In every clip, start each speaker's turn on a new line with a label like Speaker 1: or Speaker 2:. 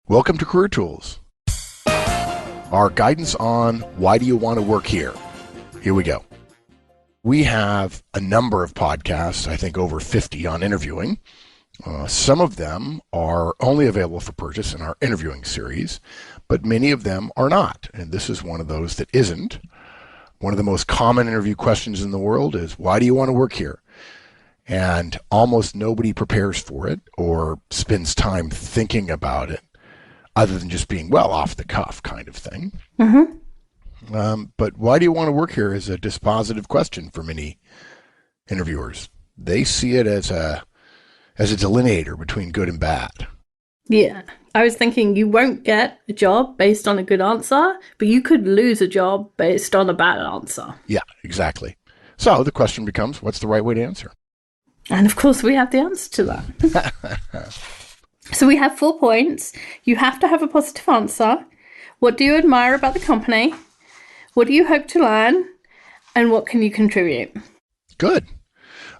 Speaker 1: Welcome to Career Tools, our guidance on why do you want to work here. Here we go. We have a number of podcasts, I think over 50 on interviewing. Some of them are only available for purchase in our interviewing series, but many of them are not. And this is one of those that isn't. One of the most common interview questions in the world is, why do you want to work here? And almost nobody prepares for it or spends time thinking about it, other than just being, off the cuff kind of thing.
Speaker 2: Mm-hmm.
Speaker 1: But why do you want to work here is a dispositive question for many interviewers. They see it as a delineator between good and bad.
Speaker 2: Yeah. I was thinking you won't get a job based on a good answer, but you could lose a job based on a bad answer.
Speaker 1: Yeah, exactly. So the question becomes, what's the right way to answer?
Speaker 2: And of course, we have the answer to that. So we have 4 points. You have to have a positive answer. What do you admire about the company? What do you hope to learn? And what can you contribute?
Speaker 1: Good.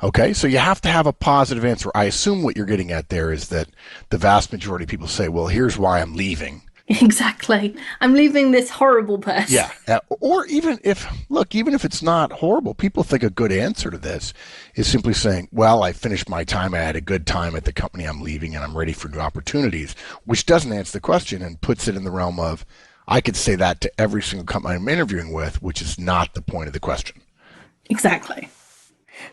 Speaker 1: Okay, so you have to have a positive answer. I assume what you're getting at there is that the vast majority of people say, well, here's why I'm leaving.
Speaker 2: Exactly. I'm leaving this horrible person.
Speaker 1: Yeah. Or even if it's not horrible, people think a good answer to this is simply saying, well, I finished my time. I had a good time at the company I'm leaving and I'm ready for new opportunities, which doesn't answer the question and puts it in the realm of, I could say that to every single company I'm interviewing with, which is not the point of the question.
Speaker 2: Exactly.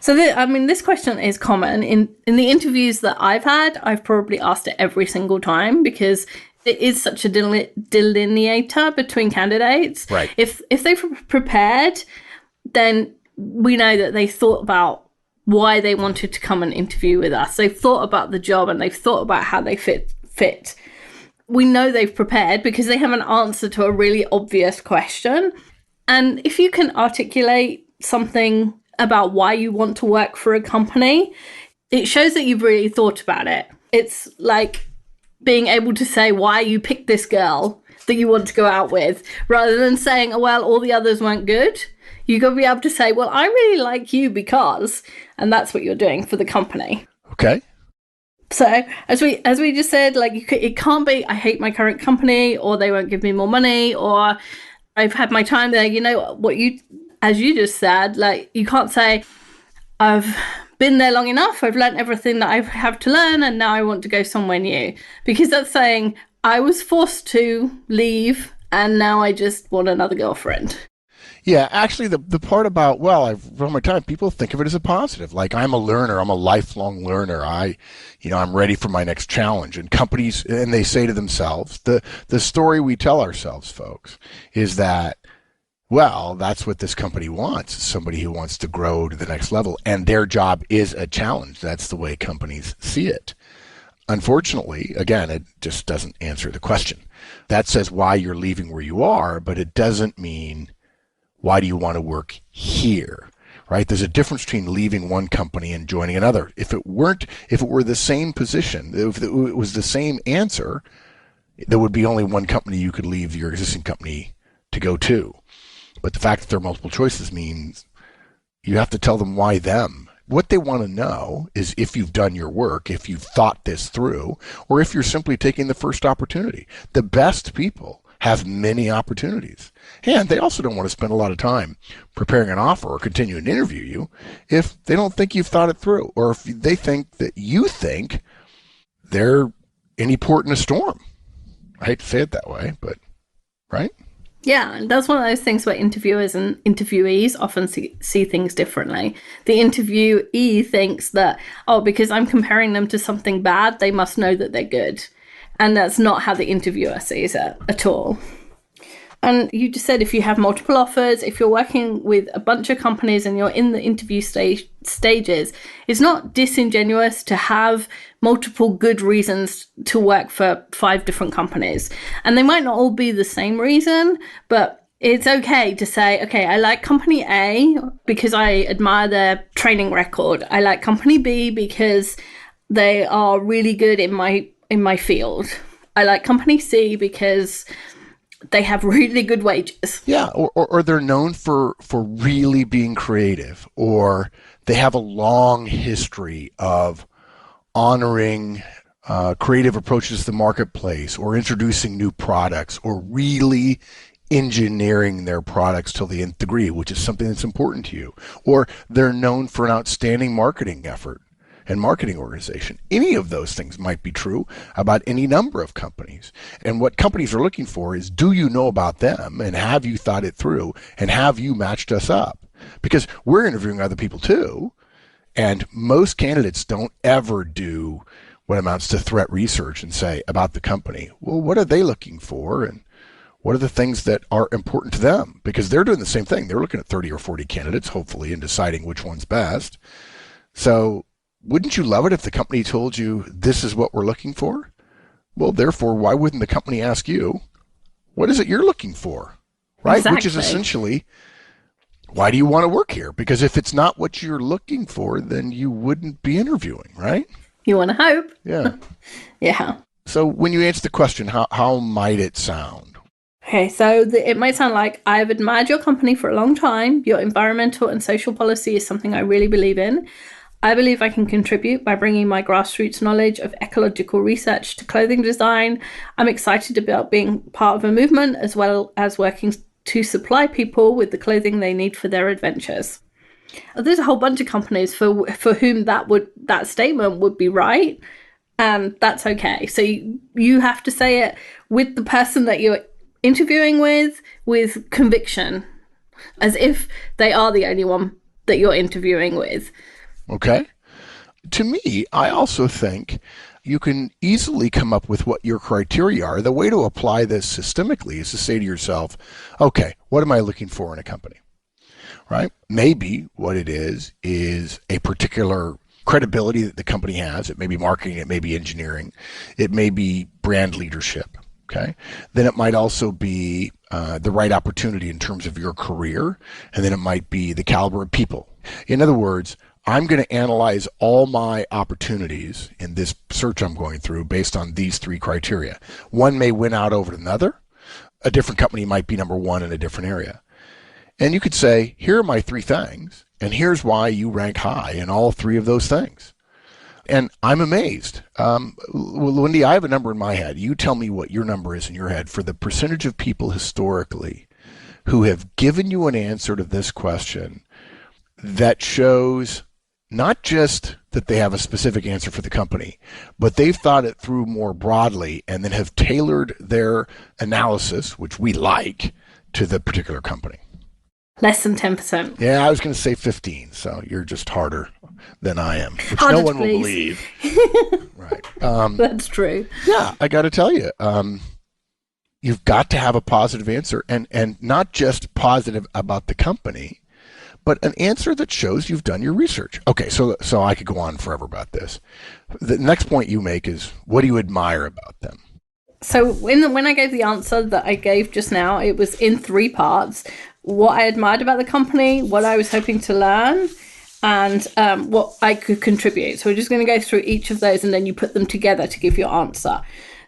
Speaker 2: So, this question is common. In the interviews that I've had, I've probably asked it every single time because it is such a delineator between candidates.
Speaker 1: Right.
Speaker 2: If they've prepared, then we know that they thought about why they wanted to come and interview with us. They've thought about the job and they've thought about how they fit. We know they've prepared because they have an answer to a really obvious question. And if you can articulate something about why you want to work for a company, it shows that you've really thought about it. It's like being able to say why you picked this girl that you want to go out with, rather than saying, oh, well, all the others weren't good. You got to be able to say, well, I really like you because, and that's what you're doing for the company.
Speaker 1: Okay.
Speaker 2: So as we just said, it can't be, I hate my current company, or they won't give me more money, or I've had my time there. You know what as you just said, you can't say, I've been there long enough, I've learned everything that I have to learn, and now I want to go somewhere new. Because that's saying, I was forced to leave, and now I just want another girlfriend.
Speaker 1: Yeah, actually, the part about, I've run my time, people think of it as a positive. Like, I'm a learner, I'm a lifelong learner. I'm ready for my next challenge. And companies, and they say to themselves, the story we tell ourselves, folks, is that, that's what this company wants, somebody who wants to grow to the next level. And their job is a challenge. That's the way companies see it. Unfortunately, again, it just doesn't answer the question. That says why you're leaving where you are, but it doesn't mean why do you want to work here, right? There's a difference between leaving one company and joining another. If it were the same position, if it was the same answer, there would be only one company you could leave your existing company to go to. But the fact that there are multiple choices means you have to tell them why them. What they want to know is if you've done your work, if you've thought this through, or if you're simply taking the first opportunity. The best people have many opportunities. And they also don't want to spend a lot of time preparing an offer or continuing to interview you if they don't think you've thought it through, or if they think that you think they're any port in a storm. I hate to say it that way, but right?
Speaker 2: Yeah, and that's one of those things where interviewers and interviewees often see things differently. The interviewee thinks that, because I'm comparing them to something bad, they must know that they're good. And that's not how the interviewer sees it at all. And you just said if you have multiple offers, if you're working with a bunch of companies and you're in the interview stages, it's not disingenuous to have multiple good reasons to work for 5 different companies. And they might not all be the same reason, but it's okay to say, okay, I like company A because I admire their training record. I like company B because they are really good in my field. I like company C because they have really good wages.
Speaker 1: Yeah, or they're known for really being creative, or they have a long history of honoring creative approaches to the marketplace, or introducing new products, or really engineering their products till the nth degree, which is something that's important to you, or they're known for an outstanding marketing effort and marketing organization. Any of those things might be true about any number of companies. And what companies are looking for is, do you know about them, and have you thought it through, and have you matched us up? Because we're interviewing other people too, and most candidates don't ever do what amounts to threat research and say about the company, well, what are they looking for, and what are the things that are important to them? Because they're doing the same thing. They're looking at 30 or 40 candidates, hopefully, and deciding which one's best. So wouldn't you love it if the company told you, this is what we're looking for? Well, therefore, why wouldn't the company ask you, what is it you're looking for? Right?
Speaker 2: Exactly.
Speaker 1: Which is essentially, why do you want to work here? Because if it's not what you're looking for, then you wouldn't be interviewing, right?
Speaker 2: You want to hope.
Speaker 1: Yeah.
Speaker 2: Yeah.
Speaker 1: So when you answer the question, how might it sound?
Speaker 2: Okay, so it might sound like, I've admired your company for a long time. Your environmental and social policy is something I really believe in. I believe I can contribute by bringing my grassroots knowledge of ecological research to clothing design. I'm excited about being part of a movement, as well as working to supply people with the clothing they need for their adventures. There's a whole bunch of companies for whom that statement would be right, and that's okay. So you have to say it with the person that you're interviewing with conviction, as if they are the only one that you're interviewing with.
Speaker 1: Okay. To me, I also think you can easily come up with what your criteria are. The way to apply this systemically is to say to yourself, okay, what am I looking for in a company? Right? Maybe what it is a particular credibility that the company has. It may be marketing, it may be engineering, it may be brand leadership. Okay. Then it might also be the right opportunity in terms of your career. And then it might be the caliber of people. In other words, I'm going to analyze all my opportunities in this search I'm going through based on these three criteria. One may win out over another. A different company might be number one in a different area. And you could say, here are my three things, and here's why you rank high in all three of those things. And I'm amazed. Wendy, I have a number in my head. You tell me what your number is in your head for the percentage of people historically who have given you an answer to this question that shows not just that they have a specific answer for the company, but they've thought it through more broadly and then have tailored their analysis, which we like, to the particular company.
Speaker 2: Less than 10%.
Speaker 1: Yeah, I was going to say 15, so you're just harder than I am, which
Speaker 2: Harder,
Speaker 1: no one
Speaker 2: please.
Speaker 1: will believe. Right.
Speaker 2: That's true.
Speaker 1: Yeah, I got to tell you, you've got to have a positive answer, and not just positive about the company, but an answer that shows you've done your research. Okay, so I could go on forever about this. The next point you make is, what do you admire about them?
Speaker 2: So when I gave the answer that I gave just now, it was in three parts. What I admired about the company, what I was hoping to learn, and what I could contribute. So we're just going to go through each of those, and then you put them together to give your answer.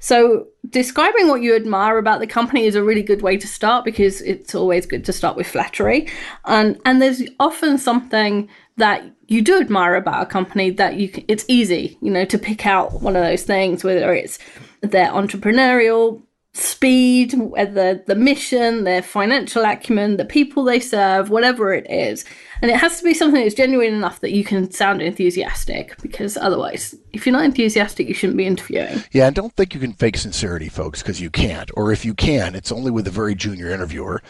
Speaker 2: So describing what you admire about the company is a really good way to start, because it's always good to start with flattery. And there's often something that you do admire about a company that it's easy, to pick out one of those things, whether it's their entrepreneurial speed, whether the mission, their financial acumen, the people they serve, whatever it is. And it has to be something that's genuine enough that you can sound enthusiastic, because otherwise, if you're not enthusiastic, you shouldn't be interviewing.
Speaker 1: Yeah, and don't think you can fake sincerity, folks, because you can't. Or if you can, it's only with a very junior interviewer.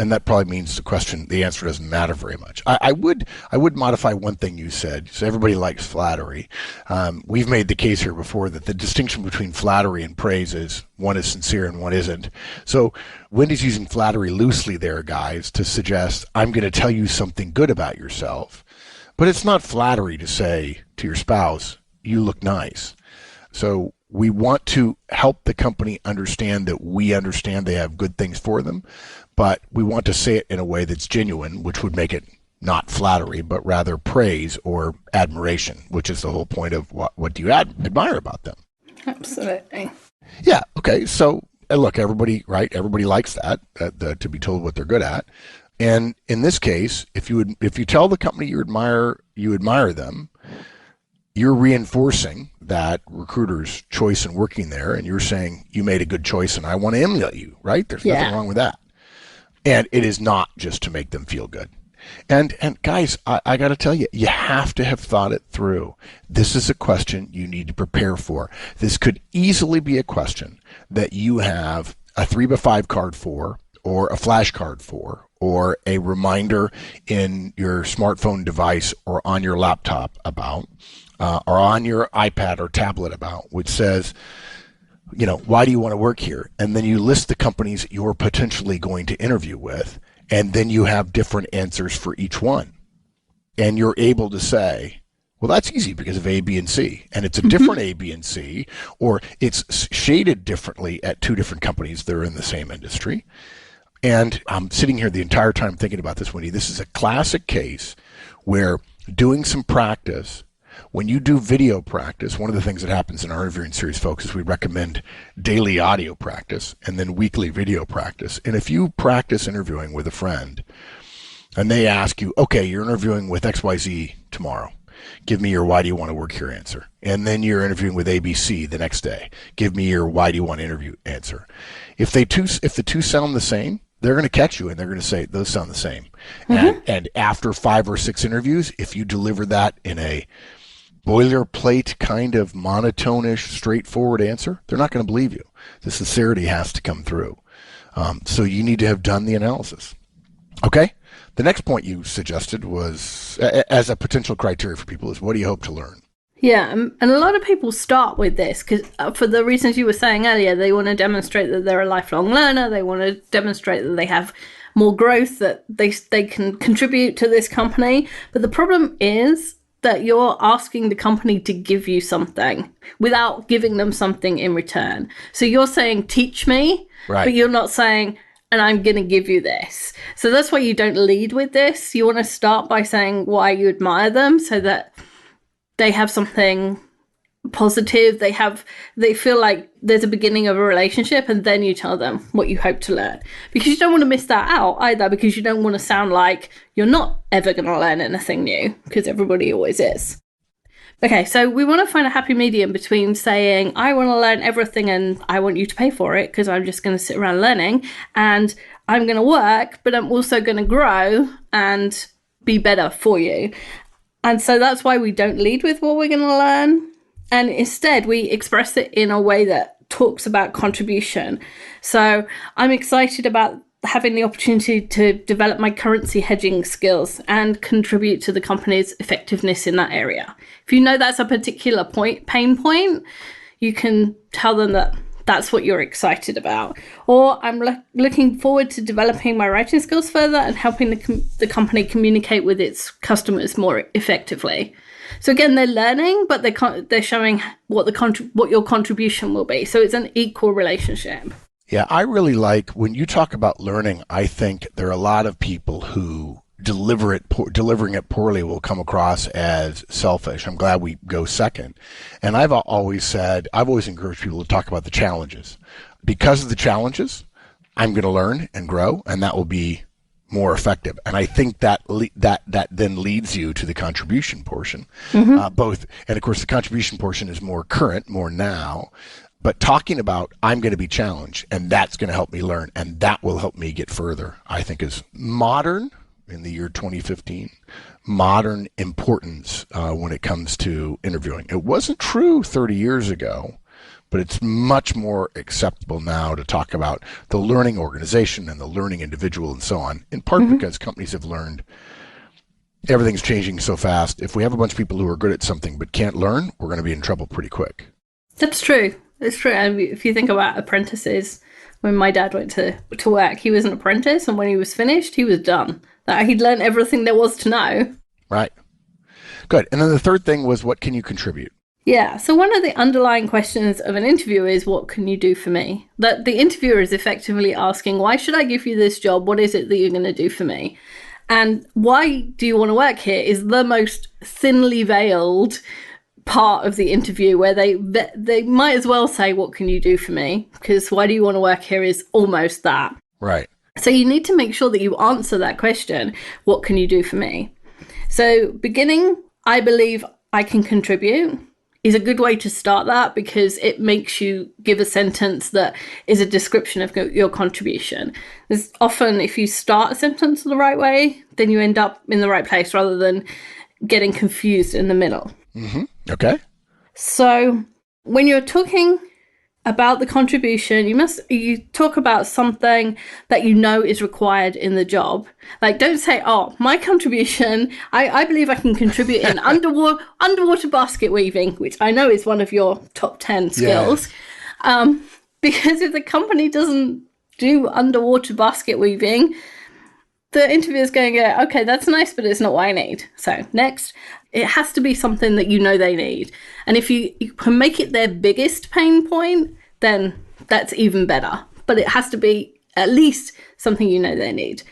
Speaker 1: And that probably means the answer doesn't matter very much. I would modify one thing you said. So everybody likes flattery. We've made the case here before that the distinction between flattery and praise is one is sincere and one isn't. So Wendy's using flattery loosely there, guys, to suggest I'm going to tell you something good about yourself. But it's not flattery to say to your spouse, you look nice. So we want to help the company understand that we understand they have good things for them, but we want to say it in a way that's genuine, which would make it not flattery, but rather praise or admiration, which is the whole point of what do you admire about them.
Speaker 2: Absolutely.
Speaker 1: Yeah. Okay. So look, everybody likes that to be told what they're good at. And in this case, if you tell the company you admire them, you're reinforcing that recruiter's choice in working there, and you're saying you made a good choice and I want to emulate you, right? There's nothing wrong with that. And it is not just to make them feel good. And guys, I got to tell you, you have to have thought it through. This is a question you need to prepare for. This could easily be a question that you have a 3x5 card for, or a flashcard for, or a reminder in your smartphone device or on your laptop about, or on your iPad or tablet about, which says, why do you want to work here? And then you list the companies you're potentially going to interview with, and then you have different answers for each one. And you're able to say, well, that's easy because of A, B, and C. And it's a different A, B, and C, or it's shaded differently at two different companies that are in the same industry. And I'm sitting here the entire time thinking about this, Wendy. This is a classic case where doing some practice, when you do video practice, one of the things that happens in our interviewing series, folks, is we recommend daily audio practice and then weekly video practice. And if you practice interviewing with a friend and they ask you, okay, you're interviewing with XYZ tomorrow, give me your why do you want to work here answer. And then you're interviewing with ABC the next day, give me your why do you want to interview answer. If the two sound the same, they're going to catch you and they're going to say, those sound the same. And after 5 or 6 interviews, if you deliver that in a boilerplate kind of monotone-ish, straightforward answer, they're not going to believe you. The sincerity has to come through. So you need to have done the analysis. Okay? The next point you suggested was, as a potential criteria for people, is what do you hope to learn?
Speaker 2: Yeah, and a lot of people start with this because for the reasons you were saying earlier, they want to demonstrate that they're a lifelong learner. They want to demonstrate that they have more growth, that they can contribute to this company. But the problem is that you're asking the company to give you something without giving them something in return. So you're saying, teach me, right, but you're not saying, and I'm going to give you this. So that's why you don't lead with this. You want to start by saying why you admire them so that they have something positive. They feel like there's a beginning of a relationship, and then you tell them what you hope to learn. Because you don't want to miss that out either, because you don't want to sound like you're not ever going to learn anything new, because everybody always is. Okay, so we want to find a happy medium between saying, I want to learn everything and I want you to pay for it because I'm just going to sit around learning, and I'm going to work, but I'm also going to grow and be better for you. And so that's why we don't lead with what we're going to learn. And instead, we express it in a way that talks about contribution. So I'm excited about having the opportunity to develop my currency hedging skills and contribute to the company's effectiveness in that area. If you know that's a particular pain point, you can tell them that that's what you're excited about. Or I'm looking forward to developing my writing skills further and helping the company communicate with its customers more effectively. So again, they're learning, but they're showing what your contribution will be. So it's an equal relationship.
Speaker 1: Yeah, I really like when you talk about learning. I think there are a lot of people who delivering it poorly will come across as selfish. I'm glad we go second. And I've always encouraged people to talk about the challenges. Because of the challenges, I'm going to learn and grow, and that will be more effective. And I think that then leads you to the contribution portion. Both, and of course, the contribution portion is more current, more now. But talking about, I'm going to be challenged, and that's going to help me learn, and that will help me get further, I think is modern in the year 2015, modern importance when it comes to interviewing. It wasn't true 30 years ago, but it's much more acceptable now to talk about the learning organization and the learning individual and so on, in part because companies have learned everything's changing so fast. If we have a bunch of people who are good at something but can't learn, we're going to be in trouble pretty quick.
Speaker 2: That's true. It's true. And if you think about apprentices, when my dad went to work, he was an apprentice, and when he was finished, he was done. He'd learned everything there was to know. Right.
Speaker 1: Good. And then the third thing was, what can you contribute?
Speaker 2: Yeah. So one of the underlying questions of an interview is, what can you do for me? That the interviewer is effectively asking, why should I give you this job? What is it that you're going to do for me? And why do you want to work here is the most thinly veiled part of the interview, where they might as well say, what can you do for me? Because why do you want to work here is almost that.
Speaker 1: Right.
Speaker 2: So you need to make sure that you answer that question, what can you do for me? So beginning, I believe I can contribute is a good way to start that, because it makes you give a sentence that is a description of your contribution. There's often, if you start a sentence the right way, then you end up in the right place rather than getting confused in the middle.
Speaker 1: Mm-hmm. Okay.
Speaker 2: So when you're talking about the contribution, you talk about something that you know is required in the job. Like, don't say, oh, my contribution, I believe I can contribute in underwater basket weaving, which I know is one of your top 10 skills. Yes. Because if the company doesn't do underwater basket weaving, the interviewer's going to go, okay, that's nice, but it's not what I need. So next, it has to be something that you know they need. And if you can make it their biggest pain point, then that's even better. But it has to be at least something you know they need.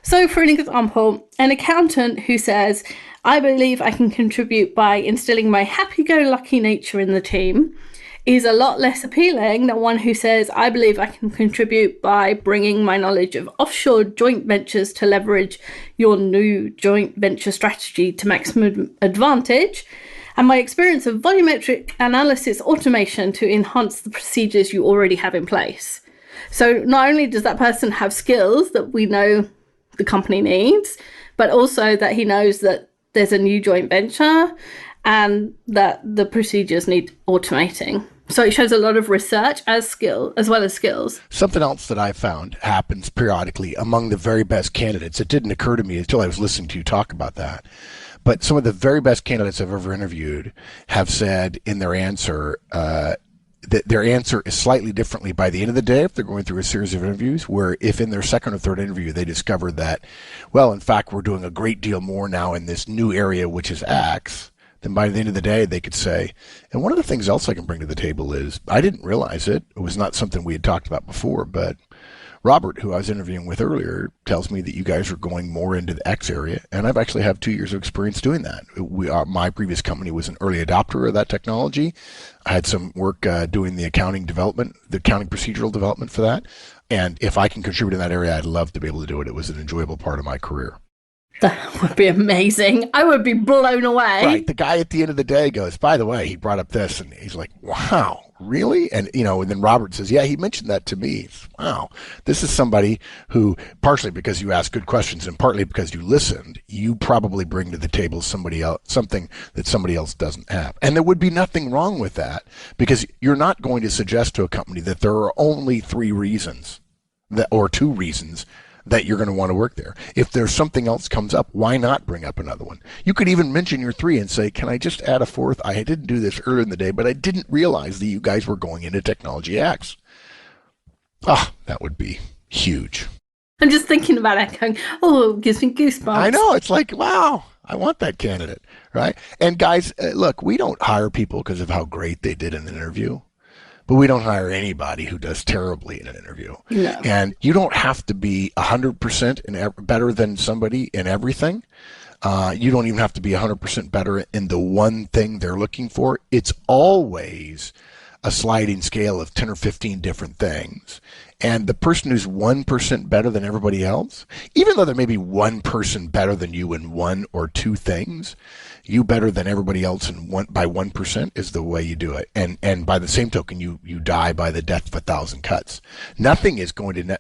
Speaker 2: So for an example, an accountant who says, I believe I can contribute by instilling my happy-go-lucky nature in the team, is a lot less appealing than one who says, I believe I can contribute by bringing my knowledge of offshore joint ventures to leverage your new joint venture strategy to maximum advantage, and my experience of volumetric analysis automation to enhance the procedures you already have in place. So not only does that person have skills that we know the company needs, but also that he knows that there's a new joint venture and that the procedures need automating. So it shows a lot of research as well as skills.
Speaker 1: Something else that I found happens periodically among the very best candidates. It didn't occur to me until I was listening to you talk about that. But some of the very best candidates I've ever interviewed have said in their answer that their answer is slightly differently by the end of the day if they're going through a series of interviews, where if in their second or third interview they discover that, well, in fact, we're doing a great deal more now in this new area, which is X, then by the end of the day, they could say, and one of the things else I can bring to the table is, I didn't realize it. It was not something we had talked about before, but Robert, who I was interviewing with earlier, tells me that you guys are going more into the X area, and I've actually have 2 years of experience doing that. My previous company was an early adopter of that technology. I had some work doing the accounting development, the accounting procedural development for that, and if I can contribute in that area, I'd love to be able to do it. It was an enjoyable part of my career.
Speaker 2: That would be amazing. I would be blown away.
Speaker 1: Right. The guy at the end of the day goes, by the way, he brought up this, and he's like, wow, really? And, and then Robert says, yeah, he mentioned that to me. Wow. This is somebody who, partially because you asked good questions and partly because you listened, you probably bring to the table something that somebody else doesn't have. And there would be nothing wrong with that, because you're not going to suggest to a company that there are only 3 reasons or 2 reasons that you're going to want to work there. If there's something else comes up, why not bring up another one? You could even mention your 3 and say, can I just add a 4th? I didn't do this earlier in the day, but I didn't realize that you guys were going into technology X. That would be huge.
Speaker 2: I'm just thinking about it going, it gives me goosebumps.
Speaker 1: I know. It's like, wow, I want that candidate, right? And guys, look, we don't hire people because of how great they did in an interview. But we don't hire anybody who does terribly in an interview.
Speaker 2: No.
Speaker 1: And you don't have to be 100% better than somebody in everything. You don't even have to be 100% better in the one thing they're looking for. It's always a sliding scale of 10 or 15 different things. And the person who's 1% better than everybody else, even though there may be one person better than you in 1 or 2 things, you better than everybody else by 1% is the way you do it. And by the same token, you die by the death of 1,000 cuts. Nothing is going to,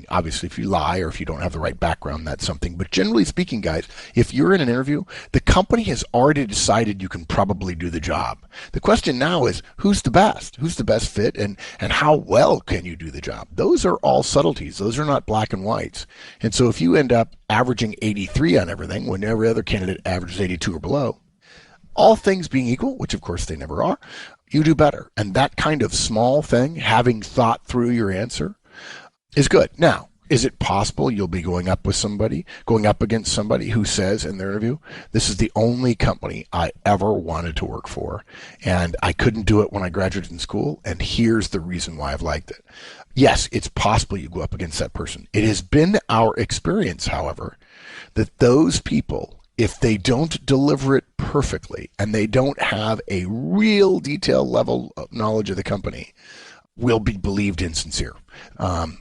Speaker 1: obviously if you lie or if you don't have the right background, that's something. But generally speaking, guys, if you're in an interview, the company has already decided you can probably do the job. The question now is, who's the best? Who's the best fit? And how well can you do the job? Those are all subtleties. Those are not black and whites. And so if you end up averaging 83 on everything when every other candidate averages 82 or below, all things being equal, which of course they never are, you do better. And that kind of small thing, having thought through your answer, is good. Now, is it possible you'll be going up against somebody who says in their interview, this is the only company I ever wanted to work for, and I couldn't do it when I graduated in school, and here's the reason why I've liked it. Yes, it's possible you go up against that person. It has been our experience, however, that those people, if they don't deliver it perfectly and they don't have a real detailed level of knowledge of the company, will be believed insincere.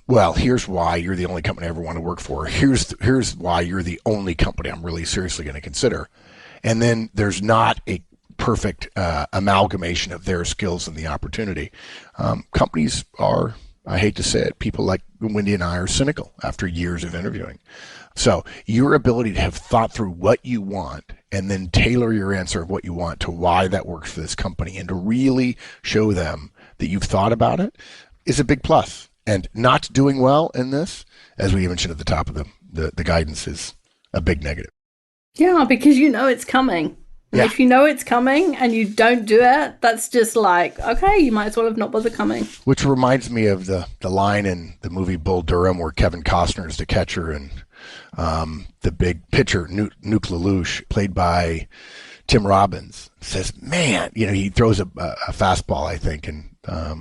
Speaker 1: Well, here's why you're the only company I ever want to work for. Here's why you're the only company I'm really seriously going to consider. And then there's not a perfect amalgamation of their skills and the opportunity. Companies are, I hate to say it, people like Wendy and I are cynical after years of interviewing. So your ability to have thought through what you want and then tailor your answer of what you want to why that works for this company and to really show them that you've thought about it is a big plus. And not doing well in this, as we mentioned at the top of the guidance, is a big negative.
Speaker 2: Yeah, because you know it's coming. And if you know it's coming and you don't do it, that's just like, okay, you might as well have not bothered coming.
Speaker 1: Which reminds me of the line in the movie Bull Durham where Kevin Costner is the catcher and the big pitcher, Nuke LaLoosh, played by Tim Robbins, says, man, he throws a fastball, I think, and a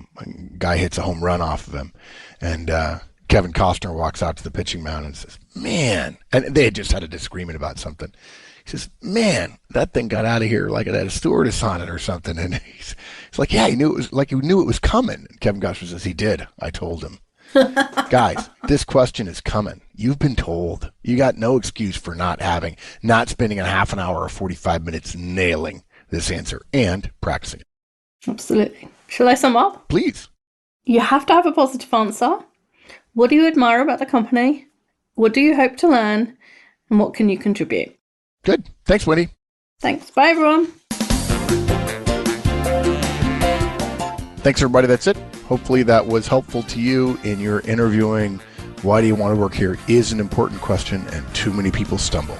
Speaker 1: guy hits a home run off of him. And Kevin Costner walks out to the pitching mound and says, man, and they had just had a disagreement about something. He says, man, that thing got out of here like it had a stewardess on it or something. And he's like, yeah, he knew it was coming. And Kevin Costner says, he did. I told him. Guys, this question is coming. You've been told. You got no excuse for not spending a half an hour or 45 minutes nailing this answer and practicing it.
Speaker 2: Absolutely. Shall I sum up?
Speaker 1: Please.
Speaker 2: You have to have a positive answer. What do you admire about the company? What do you hope to learn? And what can you contribute?
Speaker 1: Good. Thanks, Wendy.
Speaker 2: Thanks. Bye, everyone.
Speaker 1: Thanks, everybody. That's it. Hopefully that was helpful to you in your interviewing. Why do you want to work here is an important question, and too many people stumble.